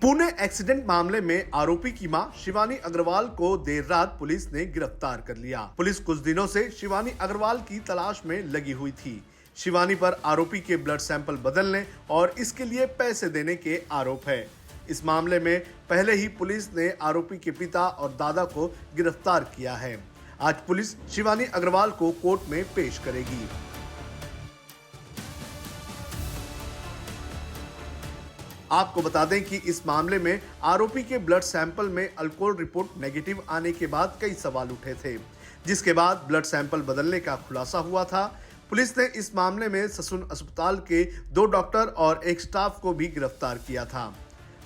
Pune accident मामले में आरोपी की मां शिवानी अग्रवाल को देर रात पुलिस ने गिरफ्तार कर लिया। पुलिस कुछ दिनों से शिवानी अग्रवाल की तलाश में लगी हुई थी। शिवानी पर आरोपी के ब्लड सैंपल बदलने और इसके लिए पैसे देने के आरोप है। इस मामले में पहले ही पुलिस ने आरोपी के पिता और दादा को गिरफ्तार किया है। आज पुलिस शिवानी अग्रवाल को कोर्ट में पेश करेगी। आपको बता दें कि इस मामले में आरोपी के ब्लड सैंपल में अल्कोहल रिपोर्ट नेगेटिव आने के बाद कई सवाल उठे थे, जिसके बाद ब्लड सैंपल बदलने का खुलासा हुआ था। पुलिस ने इस मामले में ससून अस्पताल के 2 डॉक्टर और एक स्टाफ को भी गिरफ्तार किया था।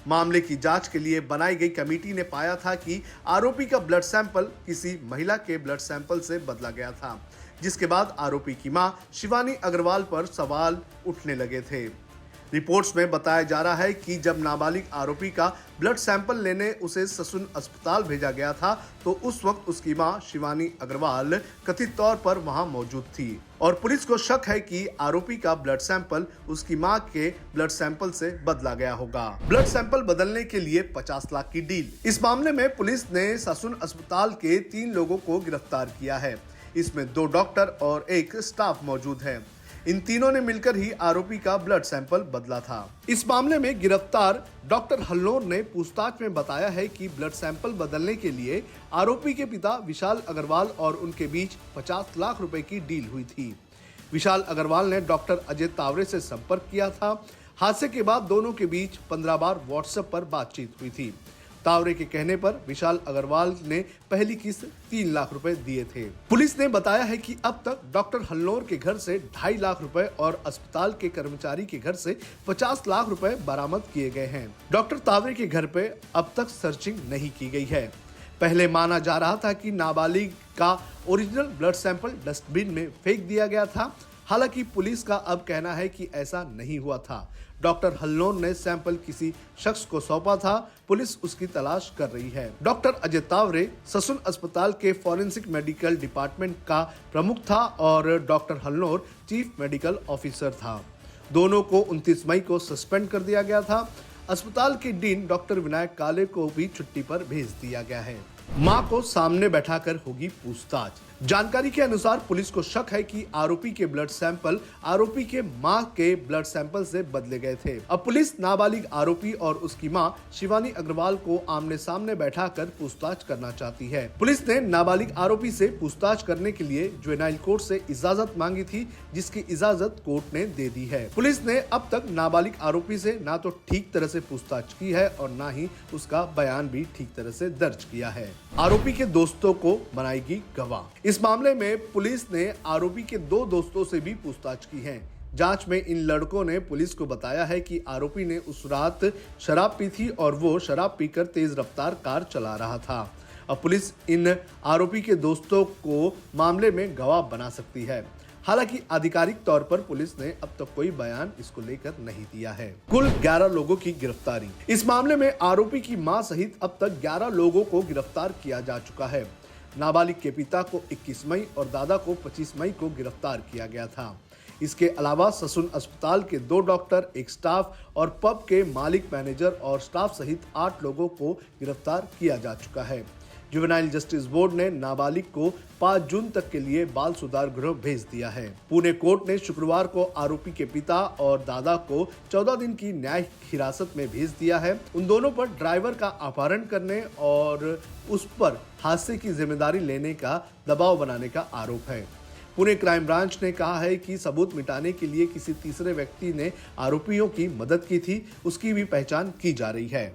मामले की जांच के लिए बनाई गई कमेटी ने पाया था कि आरोपी का ब्लड सैंपल किसी महिला के ब्लड सैंपल से बदला गया था, जिसके बाद आरोपी की मां शिवानी अग्रवाल पर सवाल उठने लगे थे। रिपोर्ट्स में बताया जा रहा है कि जब नाबालिग आरोपी का ब्लड सैंपल लेने उसे ससून अस्पताल भेजा गया था, तो उस वक्त उसकी मां शिवानी अग्रवाल कथित तौर पर वहां मौजूद थी और पुलिस को शक है कि आरोपी का ब्लड सैंपल उसकी मां के ब्लड सैंपल से बदला गया होगा। ब्लड सैंपल बदलने के लिए 50 लाख की डील। इस मामले में पुलिस ने ससून अस्पताल के 3 लोगों को गिरफ्तार किया है। इसमें 2 डॉक्टर और एक स्टाफ मौजूद है। इन तीनों ने मिलकर ही आरोपी का ब्लड सैंपल बदला था। इस मामले में गिरफ्तार डॉक्टर हल्लोर ने पूछताछ में बताया है कि ब्लड सैंपल बदलने के लिए आरोपी के पिता विशाल अग्रवाल और उनके बीच 50 लाख रुपए की डील हुई थी। विशाल अग्रवाल ने डॉक्टर अजय तावरे से संपर्क किया था। हादसे के बाद दोनों के बीच 15 बार व्हाट्सएप पर बातचीत हुई थी। तावरे के कहने पर विशाल अग्रवाल ने पहली किस्त 3 लाख रुपए दिए थे। पुलिस ने बताया है कि अब तक डॉक्टर हल्लोर के घर से 2.5 लाख रुपए और अस्पताल के कर्मचारी के घर से 50 लाख रुपए बरामद किए गए हैं। डॉक्टर तावरे के घर पे अब तक सर्चिंग नहीं की गई है। पहले माना जा रहा था कि नाबालिग का ओरिजिनल ब्लड सैंपल डस्टबिन में फेंक दिया गया था। हालांकि पुलिस का अब कहना है कि ऐसा नहीं हुआ था। डॉक्टर हल्लोर ने सैंपल किसी शख्स को सौंपा था। पुलिस उसकी तलाश कर रही है। डॉक्टर अजय तावरे ससून अस्पताल के फॉरेंसिक मेडिकल डिपार्टमेंट का प्रमुख था और डॉक्टर हल्लोर चीफ मेडिकल ऑफिसर था। दोनों को 29 मई को सस्पेंड कर दिया गया था। अस्पताल के डीन डॉक्टर विनायक काले को भी छुट्टी पर भेज दिया गया है। मां को सामने बैठाकर होगी पूछताछ। जानकारी के अनुसार पुलिस को शक है कि आरोपी के ब्लड सैंपल आरोपी के मां के ब्लड सैंपल से बदले गए थे। अब पुलिस नाबालिग आरोपी और उसकी मां शिवानी अग्रवाल को आमने सामने बैठाकर पूछताछ करना चाहती है। पुलिस ने नाबालिग आरोपी से पूछताछ करने के लिए जुवेनाइल कोर्ट से इजाजत मांगी थी, जिसकी इजाजत कोर्ट ने दे दी है। पुलिस ने अब तक नाबालिग आरोपी से ना तो ठीक तरह से पूछताछ की है और ना ही उसका बयान भी ठीक तरह से दर्ज किया है। आरोपी के दोस्तों को बनाएगी गवाह। इस मामले में पुलिस ने आरोपी के 2 दोस्तों से भी पूछताछ की है। जांच में इन लड़कों ने पुलिस को बताया है कि आरोपी ने उस रात शराब पी थी और वो शराब पीकर तेज रफ्तार कार चला रहा था। अब पुलिस इन आरोपी के दोस्तों को मामले में गवाह बना सकती है। हालांकि आधिकारिक तौर पर पुलिस ने अब तक कोई बयान इसको लेकर नहीं दिया है। कुल 11 लोगों की गिरफ्तारी। इस मामले में आरोपी की मां सहित अब तक 11 लोगों को गिरफ्तार किया जा चुका है। नाबालिग के पिता को 21 मई और दादा को 25 मई को गिरफ्तार किया गया था। इसके अलावा ससून अस्पताल के 2 डॉक्टर, एक स्टाफ और पब के मालिक, मैनेजर और स्टाफ सहित 8 लोगों को गिरफ्तार किया जा चुका है। जुवेनाइल जस्टिस बोर्ड ने नाबालिग को 5 जून तक के लिए बाल सुधार गृह भेज दिया है। पुणे कोर्ट ने शुक्रवार को आरोपी के पिता और दादा को 14 दिन की न्यायिक हिरासत में भेज दिया है। उन दोनों पर ड्राइवर का अपहरण करने और उस पर हादसे की जिम्मेदारी लेने का दबाव बनाने का आरोप है। पुणे क्राइम ब्रांच ने कहा है कि सबूत मिटाने के लिए किसी तीसरे व्यक्ति ने आरोपियों की मदद की थी, उसकी भी पहचान की जा रही है।